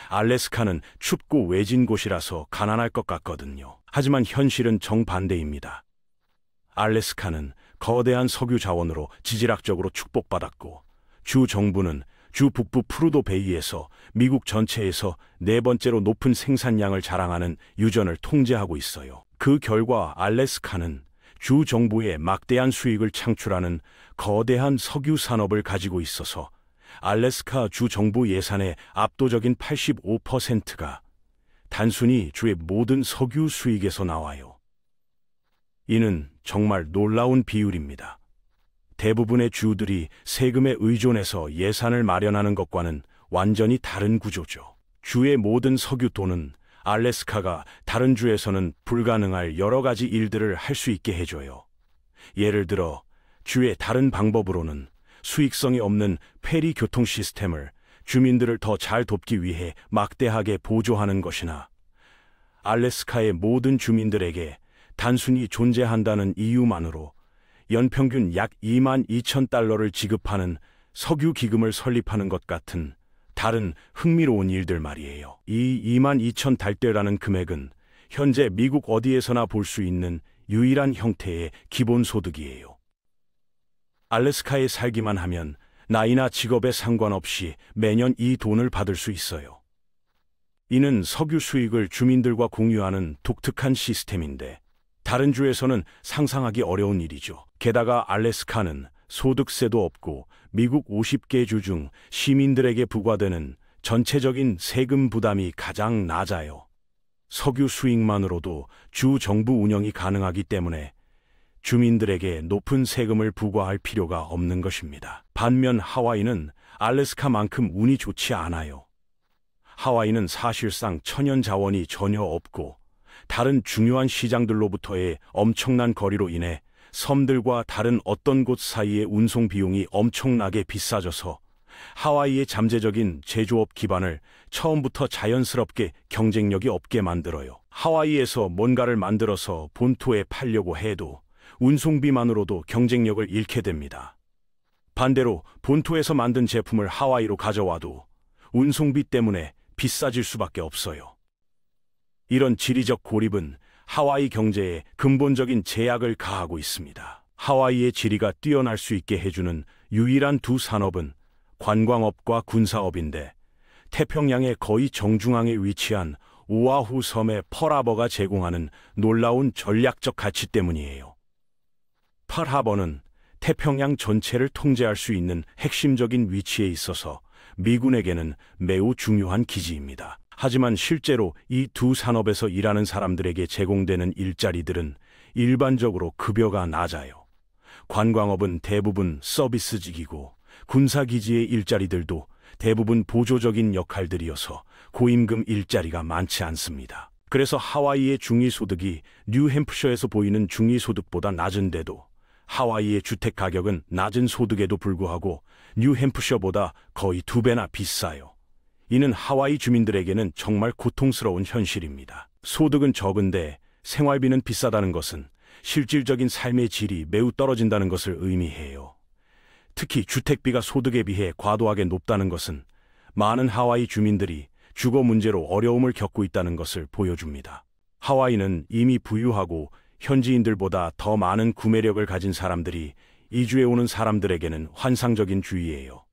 알래스카는 춥고 외진 곳이라서 가난할 것 같거든요. 하지만 현실은 정반대입니다. 알래스카는 거대한 석유 자원으로 지질학적으로 축복받았고, 주 정부는 주 북부 프루도 베이에서 미국 전체에서 네 번째로 높은 생산량을 자랑하는 유전을 통제하고 있어요. 그 결과 알래스카는 주 정부의 막대한 수익을 창출하는 거대한 석유 산업을 가지고 있어서 알래스카 주 정부 예산의 압도적인 85%가 단순히 주의 모든 석유 수익에서 나와요. 이는 정말 놀라운 비율입니다. 대부분의 주들이 세금에 의존해서 예산을 마련하는 것과는 완전히 다른 구조죠. 주의 모든 석유 돈은 알래스카가 다른 주에서는 불가능할 여러 가지 일들을 할 수 있게 해줘요. 예를 들어 주의 다른 방법으로는 수익성이 없는 페리 교통 시스템을 주민들을 더 잘 돕기 위해 막대하게 보조하는 것이나, 알래스카의 모든 주민들에게 단순히 존재한다는 이유만으로 연평균 약 22,000달러를 지급하는 석유 기금을 설립하는 것 같은 다른 흥미로운 일들 말이에요. 이 22,000달러라는 금액은 현재 미국 어디에서나 볼 수 있는 유일한 형태의 기본소득이에요. 알래스카에 살기만 하면 나이나 직업에 상관없이 매년 이 돈을 받을 수 있어요. 이는 석유 수익을 주민들과 공유하는 독특한 시스템인데, 다른 주에서는 상상하기 어려운 일이죠. 게다가 알래스카는 소득세도 없고 미국 50개 주 중 시민들에게 부과되는 전체적인 세금 부담이 가장 낮아요. 석유 수익만으로도 주 정부 운영이 가능하기 때문에 주민들에게 높은 세금을 부과할 필요가 없는 것입니다. 반면 하와이는 알래스카만큼 운이 좋지 않아요. 하와이는 사실상 천연 자원이 전혀 없고 다른 중요한 시장들로부터의 엄청난 거리로 인해 섬들과 다른 어떤 곳 사이의 운송 비용이 엄청나게 비싸져서 하와이의 잠재적인 제조업 기반을 처음부터 자연스럽게 경쟁력이 없게 만들어요. 하와이에서 뭔가를 만들어서 본토에 팔려고 해도 운송비만으로도 경쟁력을 잃게 됩니다. 반대로 본토에서 만든 제품을 하와이로 가져와도 운송비 때문에 비싸질 수밖에 없어요. 이런 지리적 고립은 하와이 경제에 근본적인 제약을 가하고 있습니다. 하와이의 지리가 뛰어날 수 있게 해주는 유일한 두 산업은 관광업과 군사업인데, 태평양의 거의 정중앙에 위치한 오아후 섬의 펄하버가 제공하는 놀라운 전략적 가치 때문이에요. 펄하버는 태평양 전체를 통제할 수 있는 핵심적인 위치에 있어서 미군에게는 매우 중요한 기지입니다. 하지만 실제로 이 두 산업에서 일하는 사람들에게 제공되는 일자리들은 일반적으로 급여가 낮아요. 관광업은 대부분 서비스직이고, 군사기지의 일자리들도 대부분 보조적인 역할들이어서 고임금 일자리가 많지 않습니다. 그래서 하와이의 중위소득이 뉴햄프셔에서 보이는 중위소득보다 낮은데도 하와이의 주택 가격은 낮은 소득에도 불구하고 뉴햄프셔보다 거의 2배나 비싸요. 이는 하와이 주민들에게는 정말 고통스러운 현실입니다. 소득은 적은데 생활비는 비싸다는 것은 실질적인 삶의 질이 매우 떨어진다는 것을 의미해요. 특히 주택비가 소득에 비해 과도하게 높다는 것은 많은 하와이 주민들이 주거 문제로 어려움을 겪고 있다는 것을 보여줍니다. 하와이는 이미 부유하고 현지인들보다 더 많은 구매력을 가진 사람들이 이주해 오는 사람들에게는 환상적인 주의예요.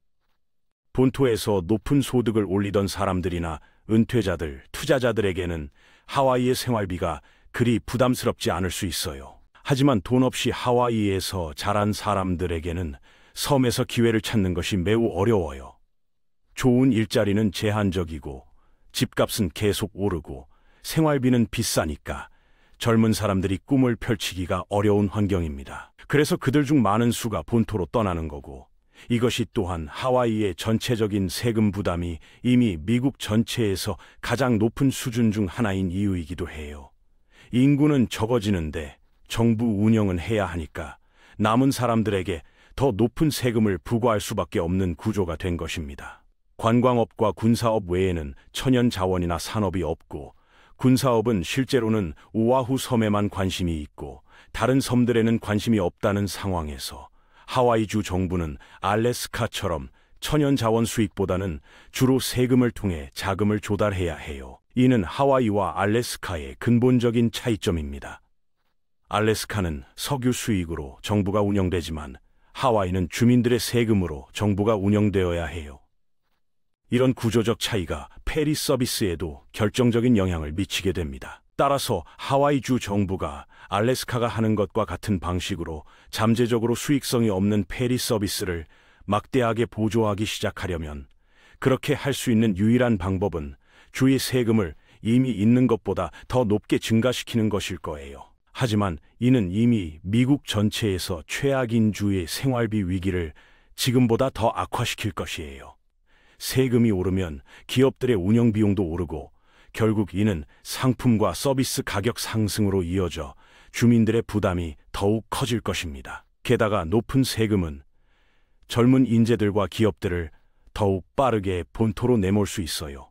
본토에서 높은 소득을 올리던 사람들이나 은퇴자들, 투자자들에게는 하와이의 생활비가 그리 부담스럽지 않을 수 있어요. 하지만 돈 없이 하와이에서 자란 사람들에게는 섬에서 기회를 찾는 것이 매우 어려워요. 좋은 일자리는 제한적이고, 집값은 계속 오르고, 생활비는 비싸니까 젊은 사람들이 꿈을 펼치기가 어려운 환경입니다. 그래서 그들 중 많은 수가 본토로 떠나는 거고, 이것이 또한 하와이의 전체적인 세금 부담이 이미 미국 전체에서 가장 높은 수준 중 하나인 이유이기도 해요. 인구는 적어지는데 정부 운영은 해야 하니까 남은 사람들에게 더 높은 세금을 부과할 수밖에 없는 구조가 된 것입니다. 관광업과 군사업 외에는 천연 자원이나 산업이 없고, 군사업은 실제로는 오아후 섬에만 관심이 있고 다른 섬들에는 관심이 없다는 상황에서 하와이주 정부는 알래스카처럼 천연 자원 수익보다는 주로 세금을 통해 자금을 조달해야 해요. 이는 하와이와 알래스카의 근본적인 차이점입니다. 알래스카는 석유 수익으로 정부가 운영되지만 하와이는 주민들의 세금으로 정부가 운영되어야 해요. 이런 구조적 차이가 페리 서비스에도 결정적인 영향을 미치게 됩니다. 따라서 하와이주 정부가 알래스카가 하는 것과 같은 방식으로 잠재적으로 수익성이 없는 페리 서비스를 막대하게 보조하기 시작하려면, 그렇게 할 수 있는 유일한 방법은 주의 세금을 이미 있는 것보다 더 높게 증가시키는 것일 거예요. 하지만 이는 이미 미국 전체에서 최악인 주의 생활비 위기를 지금보다 더 악화시킬 것이에요. 세금이 오르면 기업들의 운영 비용도 오르고, 결국 이는 상품과 서비스 가격 상승으로 이어져 주민들의 부담이 더욱 커질 것입니다. 게다가 높은 세금은 젊은 인재들과 기업들을 더욱 빠르게 본토로 내몰 수 있어요.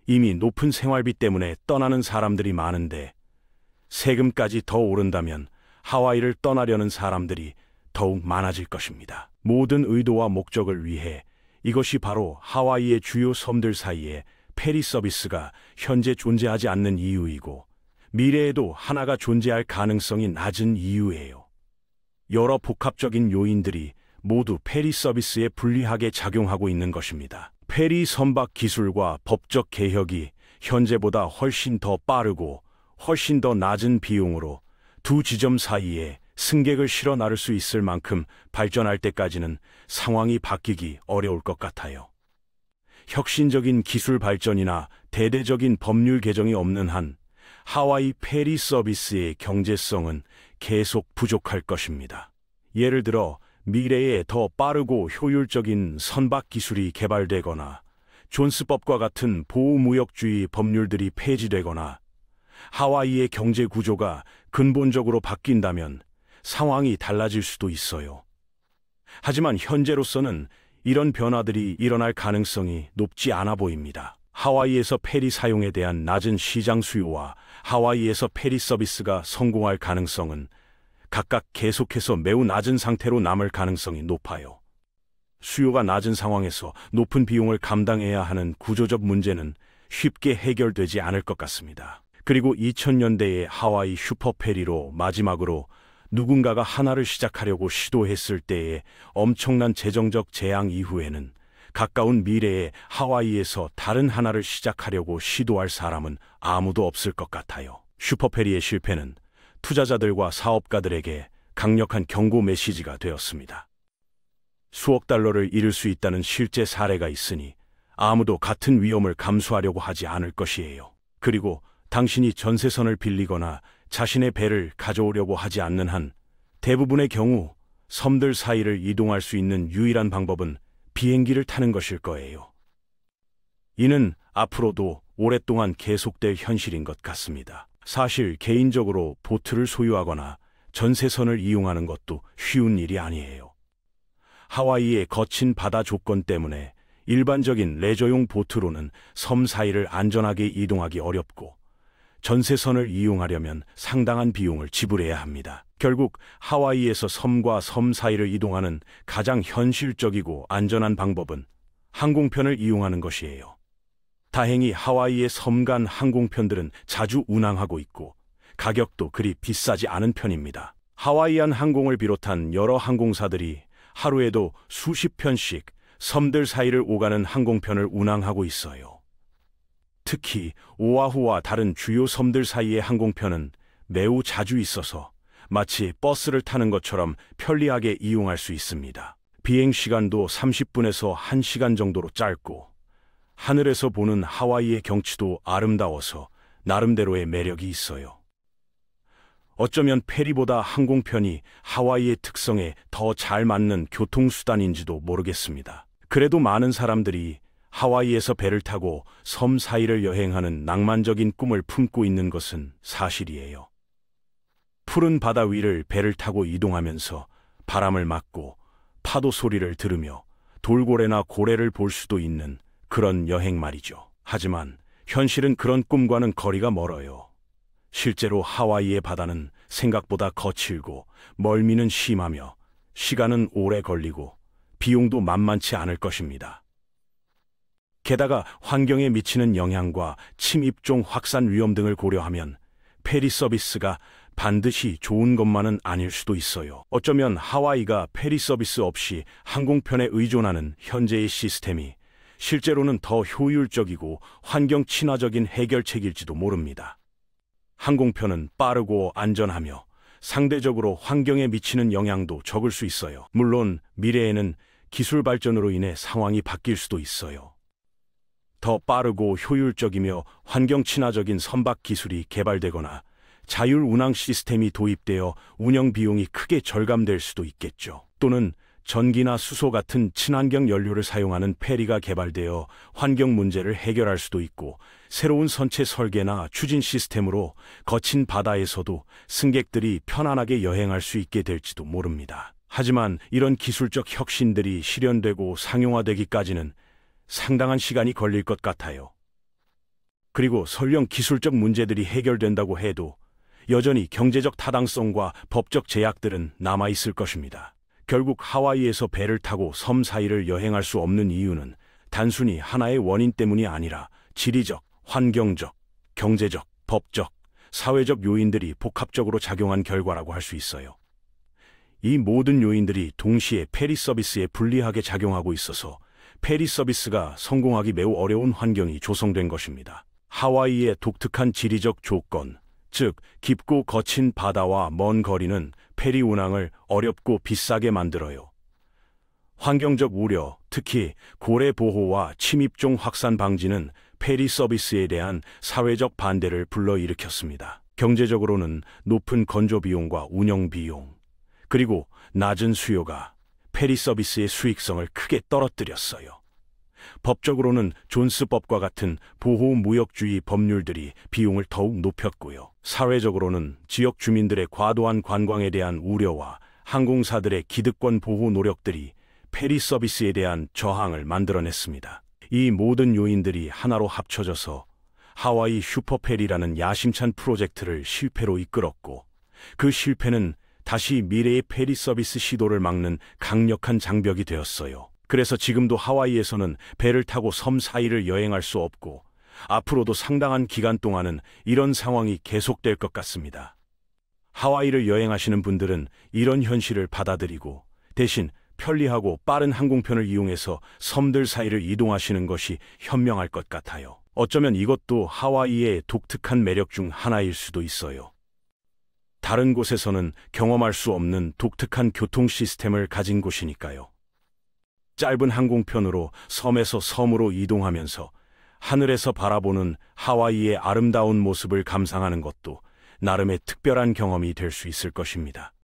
이미 높은 생활비 때문에 떠나는 사람들이 많은데 세금까지 더 오른다면 하와이를 떠나려는 사람들이 더욱 많아질 것입니다. 모든 의도와 목적을 위해 이것이 바로 하와이의 주요 섬들 사이에 페리 서비스가 현재 존재하지 않는 이유이고, 미래에도 하나가 존재할 가능성이 낮은 이유예요. 여러 복합적인 요인들이 모두 페리 서비스에 불리하게 작용하고 있는 것입니다. 페리 선박 기술과 법적 개혁이 현재보다 훨씬 더 빠르고 훨씬 더 낮은 비용으로 두 지점 사이에 승객을 실어 나를 수 있을 만큼 발전할 때까지는 상황이 바뀌기 어려울 것 같아요. 혁신적인 기술 발전이나 대대적인 법률 개정이 없는 한 하와이 페리 서비스의 경제성은 계속 부족할 것입니다. 예를 들어 미래에 더 빠르고 효율적인 선박 기술이 개발되거나 존스법과 같은 보호무역주의 법률들이 폐지되거나 하와이의 경제 구조가 근본적으로 바뀐다면 상황이 달라질 수도 있어요. 하지만 현재로서는 이런 변화들이 일어날 가능성이 높지 않아 보입니다. 하와이에서 페리 사용에 대한 낮은 시장 수요와 하와이에서 페리 서비스가 성공할 가능성은 각각 계속해서 매우 낮은 상태로 남을 가능성이 높아요. 수요가 낮은 상황에서 높은 비용을 감당해야 하는 구조적 문제는 쉽게 해결되지 않을 것 같습니다. 그리고 2000년대의 하와이 슈퍼페리로 마지막으로 누군가가 하나를 시작하려고 시도했을 때의 엄청난 재정적 재앙 이후에는 가까운 미래에 하와이에서 다른 하나를 시작하려고 시도할 사람은 아무도 없을 것 같아요. 슈퍼페리의 실패는 투자자들과 사업가들에게 강력한 경고 메시지가 되었습니다. 수억 달러를 잃을 수 있다는 실제 사례가 있으니 아무도 같은 위험을 감수하려고 하지 않을 것이에요. 그리고 당신이 전세선을 빌리거나 자신의 배를 가져오려고 하지 않는 한 대부분의 경우 섬들 사이를 이동할 수 있는 유일한 방법은 비행기를 타는 것일 거예요. 이는 앞으로도 오랫동안 계속될 현실인 것 같습니다. 사실 개인적으로 보트를 소유하거나 전세선을 이용하는 것도 쉬운 일이 아니에요. 하와이의 거친 바다 조건 때문에 일반적인 레저용 보트로는 섬 사이를 안전하게 이동하기 어렵고 전세선을 이용하려면 상당한 비용을 지불해야 합니다. 결국 하와이에서 섬과 섬 사이를 이동하는 가장 현실적이고 안전한 방법은 항공편을 이용하는 것이에요. 다행히 하와이의 섬 간 항공편들은 자주 운항하고 있고 가격도 그리 비싸지 않은 편입니다. 하와이안 항공을 비롯한 여러 항공사들이 하루에도 수십 편씩 섬들 사이를 오가는 항공편을 운항하고 있어요. 특히 오아후와 다른 주요 섬들 사이의 항공편은 매우 자주 있어서 마치 버스를 타는 것처럼 편리하게 이용할 수 있습니다. 비행 시간도 30분에서 1시간 정도로 짧고 하늘에서 보는 하와이의 경치도 아름다워서 나름대로의 매력이 있어요. 어쩌면 페리보다 항공편이 하와이의 특성에 더 잘 맞는 교통수단인지도 모르겠습니다. 그래도 많은 사람들이 하와이에서 배를 타고 섬 사이를 여행하는 낭만적인 꿈을 품고 있는 것은 사실이에요. 푸른 바다 위를 배를 타고 이동하면서 바람을 맞고 파도 소리를 들으며 돌고래나 고래를 볼 수도 있는 그런 여행 말이죠. 하지만 현실은 그런 꿈과는 거리가 멀어요. 실제로 하와이의 바다는 생각보다 거칠고 멀미는 심하며 시간은 오래 걸리고 비용도 만만치 않을 것입니다. 게다가 환경에 미치는 영향과 침입종 확산 위험 등을 고려하면 페리 서비스가 반드시 좋은 것만은 아닐 수도 있어요. 어쩌면 하와이가 페리 서비스 없이 항공편에 의존하는 현재의 시스템이 실제로는 더 효율적이고 환경 친화적인 해결책일지도 모릅니다. 항공편은 빠르고 안전하며 상대적으로 환경에 미치는 영향도 적을 수 있어요. 물론 미래에는 기술 발전으로 인해 상황이 바뀔 수도 있어요. 더 빠르고 효율적이며 환경 친화적인 선박 기술이 개발되거나 자율 운항 시스템이 도입되어 운영 비용이 크게 절감될 수도 있겠죠. 또는 전기나 수소 같은 친환경 연료를 사용하는 페리가 개발되어 환경 문제를 해결할 수도 있고 새로운 선체 설계나 추진 시스템으로 거친 바다에서도 승객들이 편안하게 여행할 수 있게 될지도 모릅니다. 하지만 이런 기술적 혁신들이 실현되고 상용화되기까지는 상당한 시간이 걸릴 것 같아요. 그리고 설령 기술적 문제들이 해결된다고 해도 여전히 경제적 타당성과 법적 제약들은 남아있을 것입니다. 결국 하와이에서 배를 타고 섬 사이를 여행할 수 없는 이유는 단순히 하나의 원인 때문이 아니라 지리적, 환경적, 경제적, 법적, 사회적 요인들이 복합적으로 작용한 결과라고 할 수 있어요. 이 모든 요인들이 동시에 페리 서비스에 불리하게 작용하고 있어서 페리 서비스가 성공하기 매우 어려운 환경이 조성된 것입니다. 하와이의 독특한 지리적 조건, 즉 깊고 거친 바다와 먼 거리는 페리 운항을 어렵고 비싸게 만들어요. 환경적 우려, 특히 고래 보호와 침입종 확산 방지는 페리 서비스에 대한 사회적 반대를 불러일으켰습니다. 경제적으로는 높은 건조 비용과 운영 비용, 그리고 낮은 수요가 페리 서비스의 수익성을 크게 떨어뜨렸어요. 법적으로는 존스법과 같은 보호무역주의 법률들이 비용을 더욱 높였고요. 사회적으로는 지역 주민들의 과도한 관광에 대한 우려와 항공사들의 기득권 보호 노력들이 페리 서비스에 대한 저항을 만들어냈습니다. 이 모든 요인들이 하나로 합쳐져서 하와이 슈퍼페리라는 야심찬 프로젝트를 실패로 이끌었고, 그 실패는 다시 미래의 페리 서비스 시도를 막는 강력한 장벽이 되었어요. 그래서 지금도 하와이에서는 배를 타고 섬 사이를 여행할 수 없고 앞으로도 상당한 기간 동안은 이런 상황이 계속될 것 같습니다. 하와이를 여행하시는 분들은 이런 현실을 받아들이고 대신 편리하고 빠른 항공편을 이용해서 섬들 사이를 이동하시는 것이 현명할 것 같아요. 어쩌면 이것도 하와이의 독특한 매력 중 하나일 수도 있어요. 다른 곳에서는 경험할 수 없는 독특한 교통 시스템을 가진 곳이니까요. 짧은 항공편으로 섬에서 섬으로 이동하면서 하늘에서 바라보는 하와이의 아름다운 모습을 감상하는 것도 나름의 특별한 경험이 될 수 있을 것입니다.